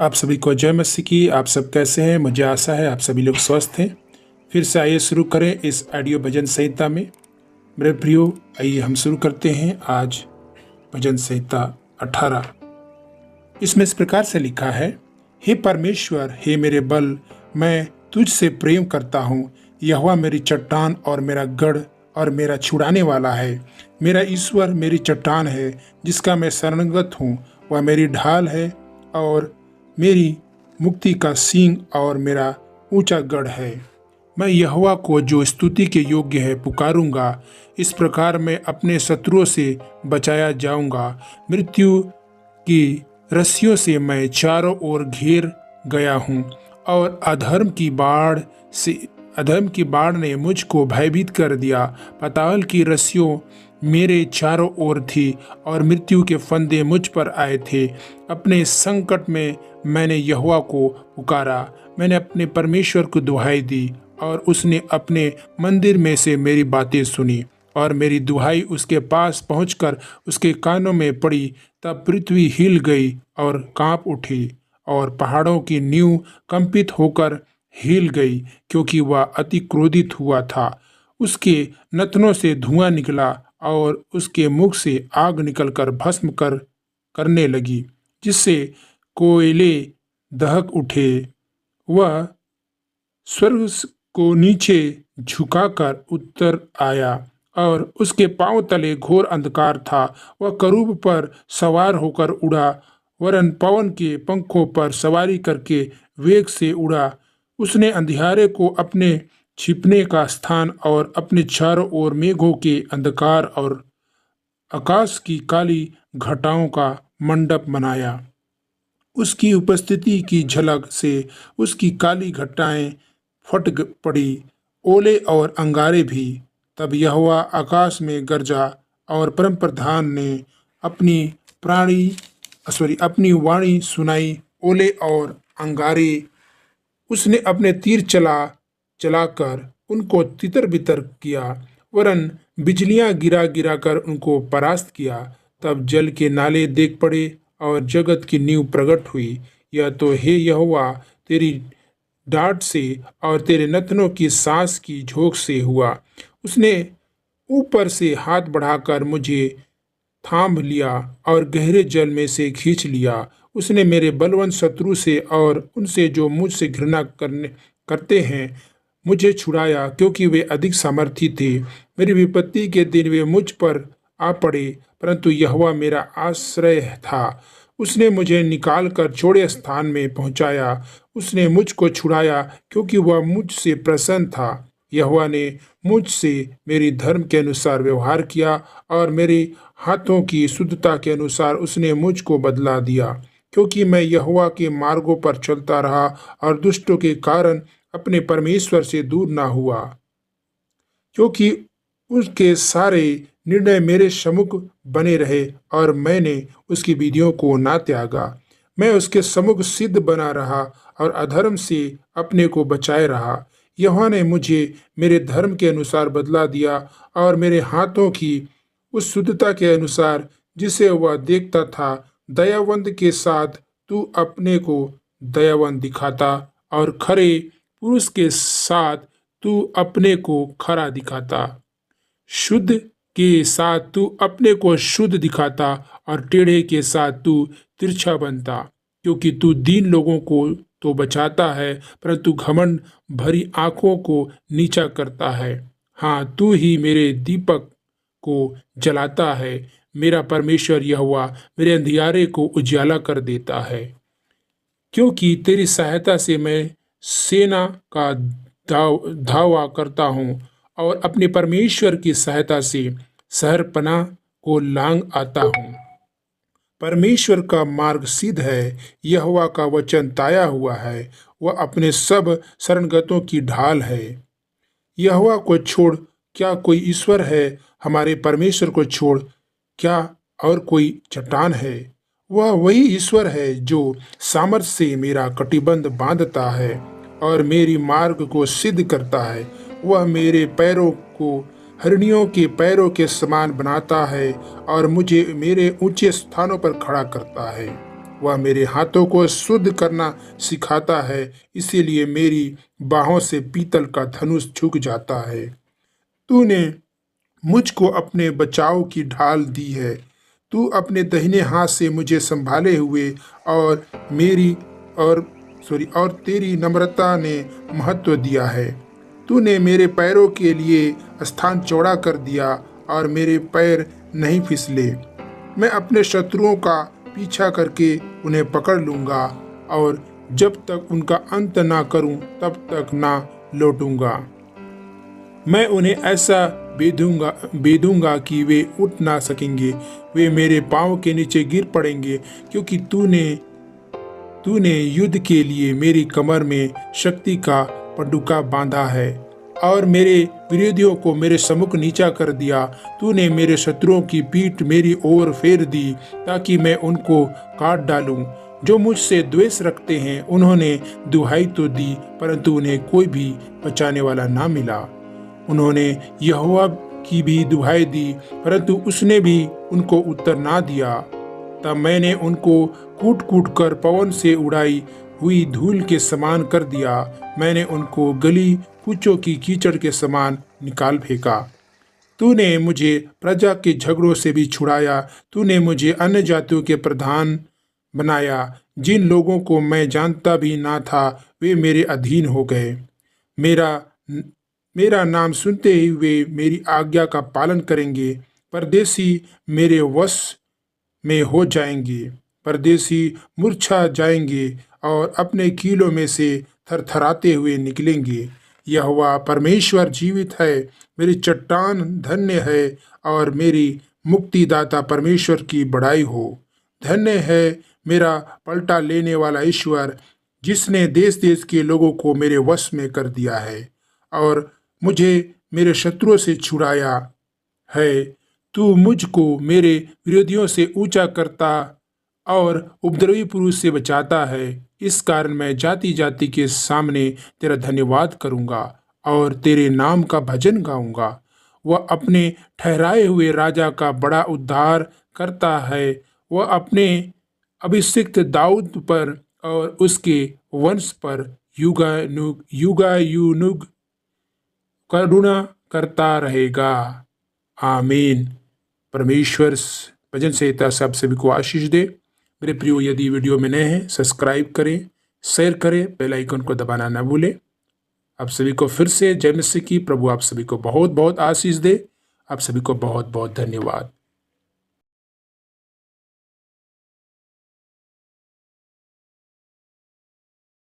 आप सभी को जय मसीह की। आप सब कैसे हैं? मुझे आशा है आप सभी लोग स्वस्थ हैं। फिर से आइए शुरू करें इस ऑडियो भजन संहिता में। मेरे प्रियो, आइए हम शुरू करते हैं आज भजन संहिता 18। इसमें इस प्रकार से लिखा है, हे परमेश्वर, हे मेरे बल, मैं तुझसे प्रेम करता हूँ। यहोवा मेरी चट्टान और मेरा गढ़ और मेरा छुड़ाने वाला है। मेरा ईश्वर मेरी चट्टान है जिसका मैं शरणगत हूँ। वह मेरी ढाल है और मेरी मुक्ति का सींग और मेरा ऊंचा गढ़ है। मैं यहोवा को जो स्तुति के योग्य है पुकारूंगा। इस प्रकार मैं अपने शत्रुओं से बचाया जाऊंगा। मृत्यु की रस्सियों से मैं चारों ओर घेर गया हूँ और अधर्म की बाढ़ ने मुझको भयभीत कर दिया। पाताल की रस्सियों मेरे चारों ओर थी और मृत्यु के फंदे मुझ पर आए थे। अपने संकट में मैंने यहोवा को पुकारा। मैंने अपने परमेश्वर को दुहाई दी और उसने अपने मंदिर में से मेरी बातें सुनी और मेरी दुहाई उसके पास पहुंचकर उसके कानों में पड़ी। तब पृथ्वी हिल गई और कांप उठी और पहाड़ों की नींव कंपित होकर हिल गई, क्योंकि वह अति क्रोधित हुआ था। उसके नथनों से धुआं निकला और उसके मुख से आग निकलकर भस्म करने लगी, जिससे कोयले दहक उठे। वह स्वर्ग को नीचे झुकाकर उतर आया और उसके पांव तले घोर अंधकार था। वह करूब पर सवार होकर उड़ा, वरन पवन के पंखों पर सवारी करके वेग से उड़ा। उसने अंधियारे को अपने छिपने का स्थान और अपने चारों ओर मेघों के अंधकार और आकाश की काली घटाओं का मंडप बनाया। उसकी उपस्थिति की झलक से उसकी काली घटाएं फट पड़ी, ओले और अंगारे भी। तब यहोवा आकाश में गरजा और परम प्रधान ने अपनी वाणी सुनाई। ओले और अंगारे उसने अपने तीर चलाकर उनको तितर बितर किया, वरन बिजलियां गिरा कर उनको परास्त किया। तब जल के नाले देख पड़े और जगत की नींव प्रकट हुई। यह तो हे यहोवा तेरी डांट से और तेरे नथनों की सांस की झोंक से हुआ। उसने ऊपर से हाथ बढ़ाकर मुझे थाम लिया और गहरे जल में से खींच लिया। उसने मेरे बलवंत शत्रु से और उनसे जो मुझसे घृणा करते हैं मुझे छुड़ाया, क्योंकि वे अधिक सामर्थी थे। मेरी विपत्ति के दिन वे मुझ पर आ पड़े, परंतु यहोवा मेरा आश्रय था। उसने मुझे निकाल कर चौड़े स्थान में पहुंचाया। उसने मुझको छुड़ाया, क्योंकि वह मुझसे प्रसन्न था। यहोवा ने मुझसे मेरी धर्म के अनुसार व्यवहार किया और मेरे हाथों की शुद्धता के अनुसार उसने मुझको बदला दिया। क्योंकि मैं यहोवा के मार्गों पर चलता रहा और दुष्टों के कारण अपने परमेश्वर से दूर ना हुआ, क्योंकि उसके सारे निर्णय मेरे सम्मुख बने रहे और मैंने उसकी विधियों को ना त्यागा। मैं उसके सम्मुख सिद्ध बना रहा और अधर्म से अपने को बचाए रहा। यहोवा ने मुझे मेरे धर्म के अनुसार बदला दिया और मेरे हाथों की उस शुद्धता के अनुसार जिसे वह देखता था। दयावंत के साथ तू अपने को दयावंत दिखाता और खरे पुरुष के साथ तू अपने को खरा दिखाता। शुद्ध के साथ तू अपने को शुद्ध दिखाता और टेढ़े के साथ तू तिरछा बनता, क्योंकि तू दीन लोगों को तो बचाता है, परंतु घमंड भरी आंखों को नीचा करता है। हाँ, तू ही मेरे दीपक को जलाता है। मेरा परमेश्वर यहोवा मेरे अंधियारे को उजियाला कर देता है। क्योंकि तेरी सहायता से मैं सेना का धावा करता हूँ और अपने परमेश्वर की सहायता से शहर पनाह को लांग आता हूँ। परमेश्वर का मार्ग सिद्ध है, यहोवा का वचन ताया हुआ है। वह अपने सब शरणगतों की ढाल है। यहोवा को छोड़ क्या कोई ईश्वर है? हमारे परमेश्वर को छोड़ क्या और कोई चट्टान है? वह वही ईश्वर है जो सामर्थ से मेरा कटिबंध बांधता है और मेरी मार्ग को सिद्ध करता है। वह मेरे पैरों को हरिणियों के पैरों के समान बनाता है और मुझे मेरे ऊंचे स्थानों पर खड़ा करता है। वह मेरे हाथों को शुद्ध करना सिखाता है, इसीलिए मेरी बाहों से पीतल का धनुष झुक जाता है। तूने मुझको अपने बचाव की ढाल दी है। तू अपने दाहिने हाथ से मुझे संभाले हुए और मेरी और और तेरी नम्रता ने महत्व दिया है। तूने मेरे पैरों के लिए स्थान चौड़ा कर दिया और मेरे पैर नहीं फिसले। मैं अपने शत्रुओं का पीछा करके उन्हें पकड़ लूँगा और जब तक उनका अंत ना करूँ तब तक ना लौटूंगा। मैं उन्हें ऐसा बेधूंगा कि वे उठ ना सकेंगे। वे मेरे पाँव के नीचे गिर पड़ेंगे, क्योंकि तूने युद्ध के लिए मेरी कमर में शक्ति का पंडुका बांधा है और मेरे विरोधियों को मेरे सम्मुख नीचा कर दिया। तूने मेरे शत्रुओं की पीठ मेरी ओर फेर दी, ताकि मैं उनको काट डालूं। जो मुझसे द्वेष रखते हैं उन्होंने दुहाई तो दी, परंतु उन्हें कोई भी बचाने वाला ना मिला। उन्होंने यहोवा की भी दुहाई दी, परंतु उसने भी उनको उत्तर ना दिया। तब मैंने उनको कूट कूट कर पवन से उड़ाई हुई धूल के समान कर दिया। मैंने उनको गली कूचों की कीचड़ के समान निकाल फेंका। तूने मुझे प्रजा के झगड़ों से भी छुड़ाया। तूने मुझे अन्य जातियों के प्रधान बनाया। जिन लोगों को मैं जानता भी ना था, वे मेरे अधीन हो गए। मेरा नाम सुनते ही वे मेरी आज्ञा का पालन करेंगे। परदेसी मेरे वश में हो जाएंगे। परदेसी मूर्छा जाएंगे और अपने कीलों में से थरथराते हुए निकलेंगे। यहोवा परमेश्वर जीवित है। मेरी चट्टान धन्य है और मेरी मुक्तिदाता परमेश्वर की बड़ाई हो। धन्य है मेरा पलटा लेने वाला ईश्वर, जिसने देश देश के लोगों को मेरे वश में कर दिया है और मुझे मेरे शत्रुओं से छुड़ाया है। तू मुझको मेरे विरोधियों से ऊंचा करता और उपद्रवी पुरुष से बचाता है। इस कारण मैं जाति जाति के सामने तेरा धन्यवाद करूंगा और तेरे नाम का भजन गाऊंगा। वह अपने ठहराए हुए राजा का बड़ा उद्धार करता है। वह अपने अभिषिक्त दाऊद पर और उसके वंश पर युगायुग करुणा करता रहेगा। आमीन। परमेश्वर भजन संहिता से आप सभी को आशीष दे। मेरे प्रियो, यदि वीडियो में नए हैं सब्सक्राइब करें, शेयर करें, बेल आइकन को दबाना ना भूलें। आप सभी को फिर से जय मसीह की। प्रभु आप सभी को बहुत बहुत आशीष दे। आप सभी को बहुत बहुत धन्यवाद।